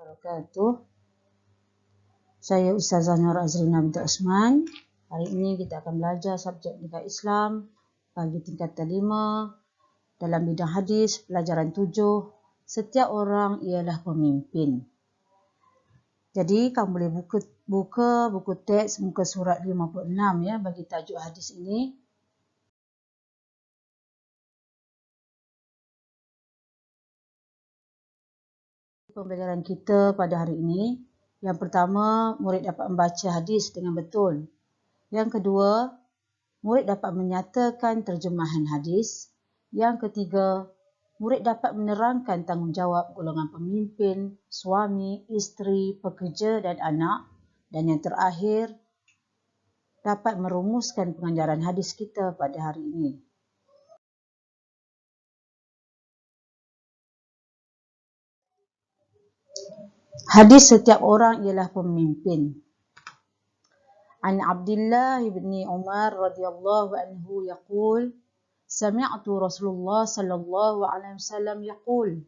wabarakatuh. Saya Ustazah Nur Azrina binti Osman. Hari ini kita akan belajar subjek Nikah Islam bagi tingkatan 5 dalam bidang hadis, pelajaran 7. Setiap orang ialah pemimpin. Jadi kamu boleh buka buku teks muka surat 56 ya bagi tajuk hadis ini. Pembelajaran kita pada hari ini, yang pertama, murid dapat membaca hadis dengan betul. Yang kedua, murid dapat menyatakan terjemahan hadis. Yang ketiga, murid dapat menerangkan tanggungjawab golongan pemimpin, suami, isteri, pekerja dan anak. Dan yang terakhir, dapat merumuskan pengajaran hadis kita pada hari ini. Hadis setiap orang ialah pemimpin. An Abdullah bin Umar radhiyallahu anhu yaqul, sami'tu Rasulullah sallallahu alaihi wasallam yaqul,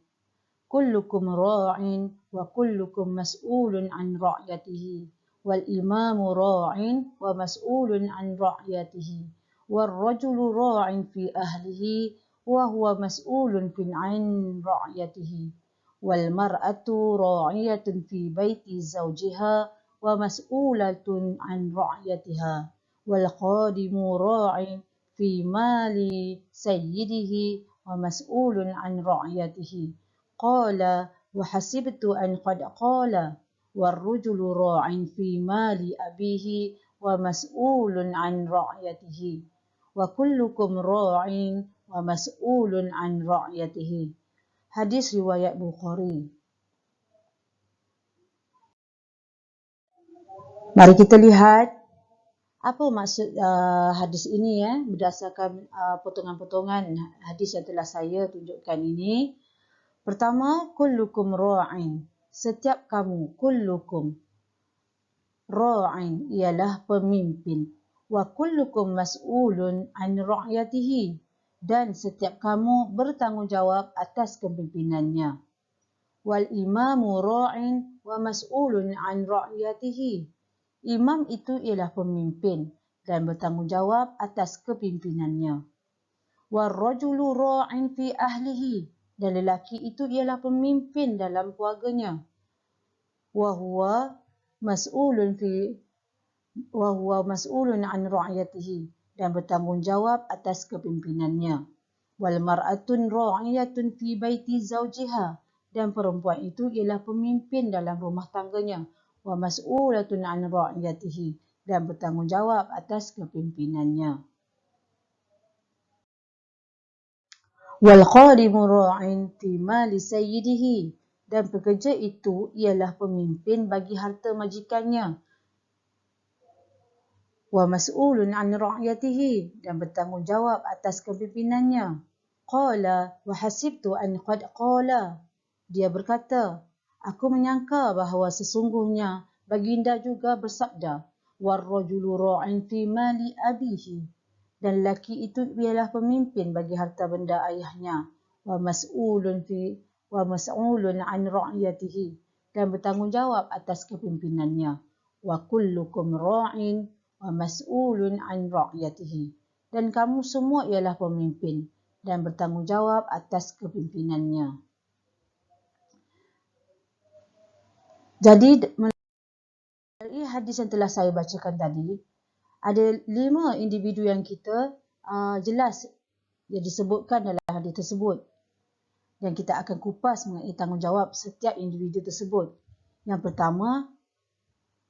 kullukum ra'in wa kullukum mas'ulun an ra'yatihi wal imamu ra'in wa mas'ulun an ra'yatihi wal rajulu ra'in fi ahlihi wa huwa mas'ulun an ra'yatihi wal mar'atu ra'iyatun fi baiti zawjiha wa mas'ulatun an ra'yatiha wal khadimu ra'in fi mali sayyidihi wa mas'ulun an ra'yatihi. Qala wa hasibtu an qad qala wal rajulu ra'in fi mali abihi wa mas'ulun an ra'yatihi wa kullukum ra'in wa mas'ulun an ra'yatihi. Hadis riwayat Bukhari. Mari kita lihat apa maksud hadis ini ya, berdasarkan potongan-potongan hadis yang telah saya tunjukkan ini. Pertama, kullukum ra'in. Setiap kamu, kullukum ra'in ialah pemimpin. Wa kullukum mas'ulun an ra'yatihi. Dan setiap kamu bertanggungjawab atas kepemimpinannya. Wal imamu ra'in wa mas'ulun an ra'yatihi. Imam itu ialah pemimpin dan bertanggungjawab atas kepimpinannya. Wal rajulu ra'in fi ahlihi. Dan lelaki itu ialah pemimpin dalam keluarganya. Wa huwa mas'ulun an ra'yatihi. Dan bertanggungjawab atas kepimpinannya. Wal mar'atun ra'iyatun fi baiti zawjiha. Dan perempuan itu ialah pemimpin dalam rumah tangganya. Wa mas'ulatun an ra'iyatihi. Dan bertanggungjawab atas kepimpinannya. Wal khadimu ra'in fi mali sayyidihi. Dan pekerja itu ialah pemimpin bagi harta majikannya. Wa mas'ulun an ra'yatihi. Dan bertanggungjawab atas kepimpinannya. Qala wa hasibtu an qad qala. Dia berkata, aku menyangka bahawa sesungguhnya baginda juga bersabda, war rajulu ra'in fi mali abihi. Dan lelaki itu ialah pemimpin bagi harta benda ayahnya. Wa mas'ulun an ra'yatihi. Dan bertanggungjawab atas kepimpinannya. Wa kullukum ra'in wa mas'ulun an ra'yatihi. Dan kamu semua ialah pemimpin dan bertanggungjawab atas kepimpinannya. Jadi, melalui hadis yang telah saya bacakan tadi, ada 5 individu yang kita jelas yang disebutkan dalam hadis tersebut. Dan kita akan kupas mengenai tanggungjawab setiap individu tersebut. Yang pertama,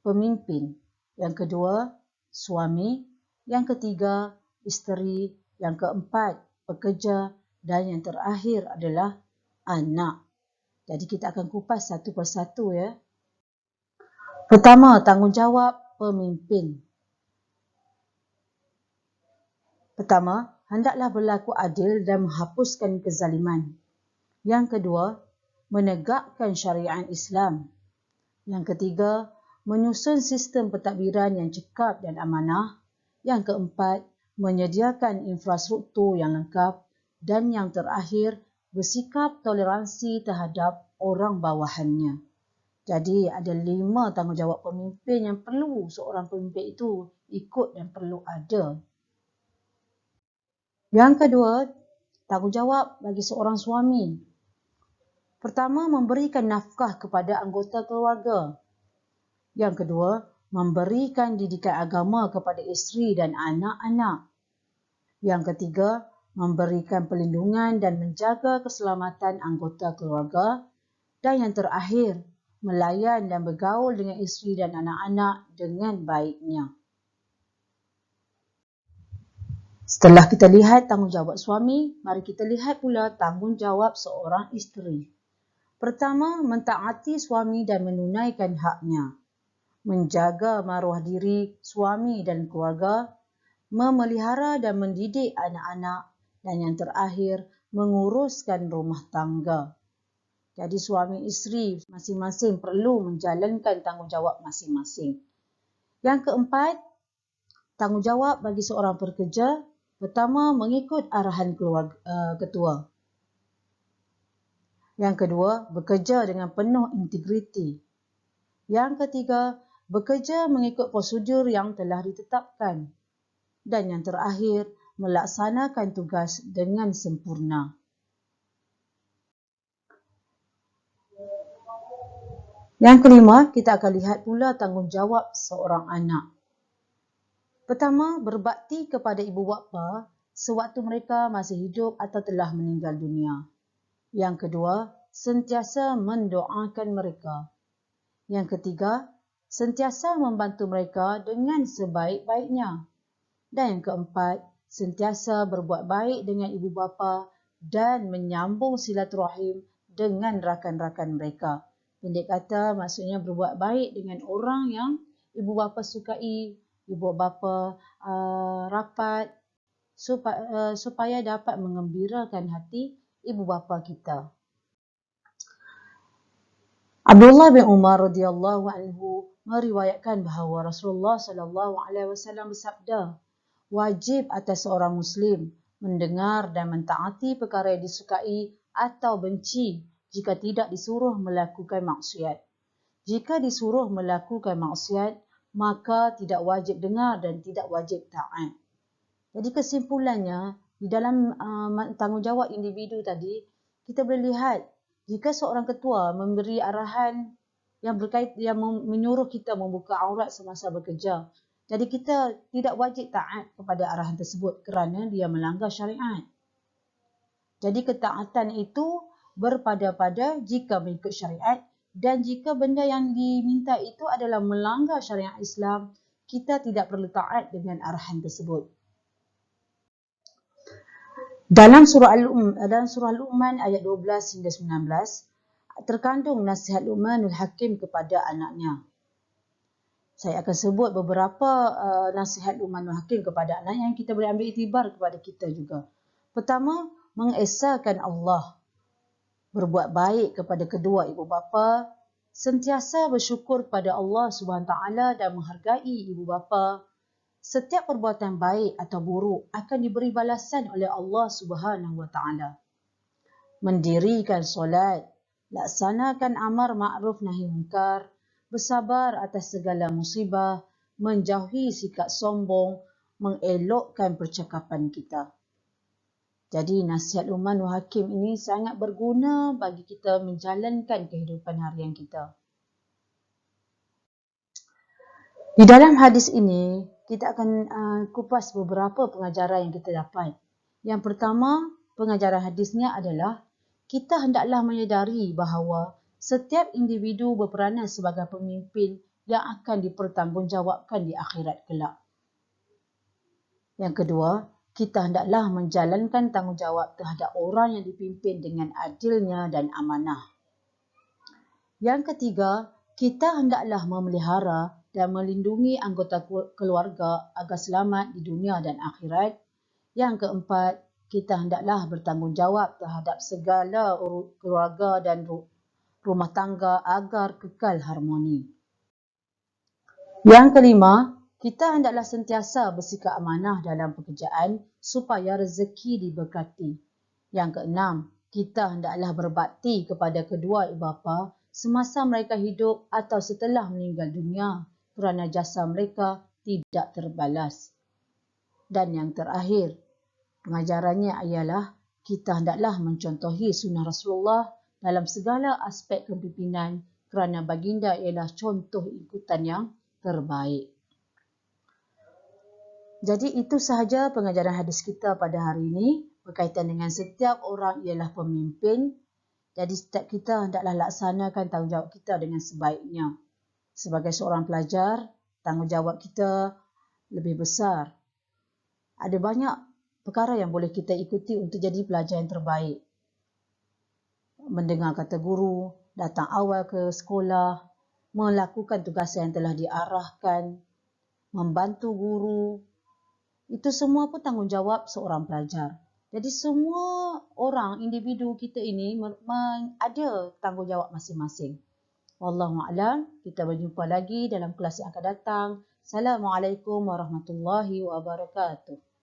pemimpin. Yang kedua, suami. Yang ketiga, isteri. Yang keempat, pekerja. Dan yang terakhir adalah anak. Jadi kita akan kupas satu persatu ya. Pertama, tanggungjawab pemimpin. Pertama, hendaklah berlaku adil dan menghapuskan kezaliman. Yang kedua, menegakkan syariat Islam. Yang ketiga, menyusun sistem pentadbiran yang cekap dan amanah. Yang keempat, menyediakan infrastruktur yang lengkap. Dan yang terakhir, bersikap toleransi terhadap orang bawahannya. Jadi ada 5 tanggungjawab pemimpin yang perlu seorang pemimpin itu ikut dan perlu ada. Yang kedua, tanggungjawab bagi seorang suami. Pertama, memberikan nafkah kepada anggota keluarga. Yang kedua, memberikan didikan agama kepada isteri dan anak-anak. Yang ketiga, memberikan perlindungan dan menjaga keselamatan anggota keluarga. Dan yang terakhir, melayan dan bergaul dengan isteri dan anak-anak dengan baiknya. Setelah kita lihat tanggungjawab suami, mari kita lihat pula tanggungjawab seorang isteri. Pertama, mentaati suami dan menunaikan haknya. Menjaga maruah diri suami dan keluarga, memelihara dan mendidik anak-anak, dan yang terakhir, menguruskan rumah tangga. Jadi suami isteri masing-masing perlu menjalankan tanggungjawab masing-masing. Yang keempat, tanggungjawab bagi seorang pekerja. Pertama, mengikut arahan ketua. Yang kedua, bekerja dengan penuh integriti. Yang ketiga, bekerja mengikut prosedur yang telah ditetapkan. Dan yang terakhir, melaksanakan tugas dengan sempurna. Yang kelima, kita akan lihat pula tanggungjawab seorang anak. Pertama, berbakti kepada ibu bapa sewaktu mereka masih hidup atau telah meninggal dunia. Yang kedua, sentiasa mendoakan mereka. Yang ketiga, sentiasa membantu mereka dengan sebaik-baiknya. Dan yang keempat, sentiasa berbuat baik dengan ibu bapa dan menyambung silaturahim dengan rakan-rakan mereka. Pendek kata, maksudnya berbuat baik dengan orang yang ibu bapa sukai, ibu bapa rapat supaya dapat mengembirakan hati ibu bapa kita. Abdullah bin Umar radhiyallahu anhu meriwayatkan bahawa Rasulullah sallallahu alaihi wasallam bersabda, wajib atas seorang muslim mendengar dan mentaati perkara yang disukai atau benci jika tidak disuruh melakukan maksiat. Jika disuruh melakukan maksiat, maka tidak wajib dengar dan tidak wajib taat. Jadi kesimpulannya, di dalam tanggungjawab individu tadi, kita boleh lihat jika seorang ketua memberi arahan yang menyuruh kita membuka aurat semasa bekerja, jadi kita tidak wajib taat kepada arahan tersebut kerana dia melanggar syariat. Jadi ketaatan itu berpada-pada jika mengikut syariat, dan jika benda yang diminta itu adalah melanggar syariat Islam, kita tidak perlu taat dengan arahan tersebut. Dalam surah Luqman ayat 12 hingga 19, terkandung nasihat Luqmanul Hakim kepada anaknya. Saya akan sebut beberapa nasihat Luqmanul Hakim kepada anak yang kita boleh ambil iktibar kepada kita juga. Pertama, mengesahkan Allah. Berbuat baik kepada kedua ibu bapa, sentiasa bersyukur kepada Allah Subhanahu Taala dan menghargai ibu bapa. Setiap perbuatan baik atau buruk akan diberi balasan oleh Allah Subhanahu Wa Taala. Mendirikan solat, laksanakan amar ma'ruf nahi munkar, bersabar atas segala musibah, menjauhi sikap sombong, mengelokkan percakapan kita. Jadi nasihat Luqmanul Hakim ini sangat berguna bagi kita menjalankan kehidupan harian kita. Di dalam hadis ini, kita akan kupas beberapa pengajaran yang kita dapat. Yang pertama, pengajaran hadisnya adalah kita hendaklah menyedari bahawa setiap individu berperanan sebagai pemimpin yang akan dipertanggungjawabkan di akhirat kelak. Yang kedua, kita hendaklah menjalankan tanggungjawab terhadap orang yang dipimpin dengan adilnya dan amanah. Yang ketiga, kita hendaklah memelihara dan melindungi anggota keluarga agar selamat di dunia dan akhirat. Yang keempat, kita hendaklah bertanggungjawab terhadap segala keluarga dan rumah tangga agar kekal harmoni. Yang kelima, kita hendaklah sentiasa bersikap amanah dalam pekerjaan supaya rezeki diberkati. Yang keenam, kita hendaklah berbakti kepada kedua ibu bapa semasa mereka hidup atau setelah meninggal dunia kerana jasa mereka tidak terbalas. Dan yang terakhir, pengajarannya ialah kita hendaklah mencontohi sunnah Rasulullah dalam segala aspek kepimpinan kerana baginda ialah contoh ikutan yang terbaik. Jadi itu sahaja pengajaran hadis kita pada hari ini berkaitan dengan setiap orang ialah pemimpin. Jadi setiap kita hendaklah laksanakan tanggungjawab kita dengan sebaiknya. Sebagai seorang pelajar, tanggungjawab kita lebih besar. Ada banyak perkara yang boleh kita ikuti untuk jadi pelajar yang terbaik. Mendengar kata guru, datang awal ke sekolah, melakukan tugas yang telah diarahkan, membantu guru. Itu semua pun tanggungjawab seorang pelajar. Jadi semua orang, individu kita ini ada tanggungjawab masing-masing. Wallahu'alam, kita berjumpa lagi dalam kelas yang akan datang. Assalamualaikum warahmatullahi wabarakatuh.